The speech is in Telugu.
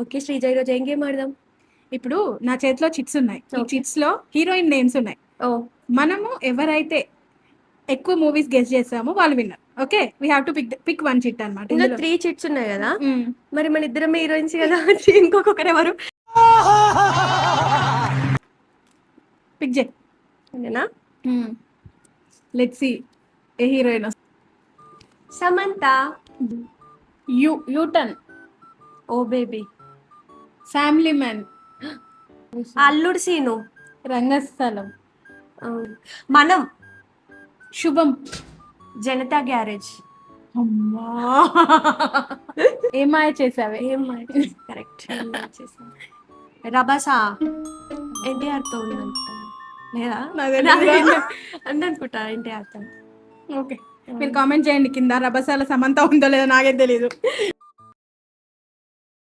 ఓకే శ్రీజ, ఈరోజు ఏం గేమ్ ఆడదాం? ఇప్పుడు నా చేతిలో చిట్స్ ఉన్నాయి. ఈ Okay. చిట్స్ లో హీరోయిన్ నేమ్స్ ఉన్నాయి. ఓ మనము ఎవరైతే ఎక్కువ మూవీస్ గెస్ చేస్తామో వాళ్ళు winner. Okay, we have to pick one chit అన్నమాట. ఇందులో ఇందులో 3 చిట్స్ ఉన్నాయి కదా, మరి మన ఇద్దరమే హీరోయిన్స్ కదా. ఇంకొకరు ఎవరు? పిక్ చేయి. నేనా? Let's see a heroine. Samantha. U turn, oh baby. Family man, Alludu Seenu. Rangasthalam, Manam. శుభం. జనతా గ్యారేజ్. అమ్మా ఏమాయ చేసావే. కరెక్ట్. రభస. ఎన్టీఆర్తో ఉందనుకుంటా లేదా? అనుకుంటా ఎన్టీఆర్తో. ఓకే, మీరు కామెంట్ చేయండి కింద రభసాల సమంత ఉందో లేదో నాకే తెలీదు.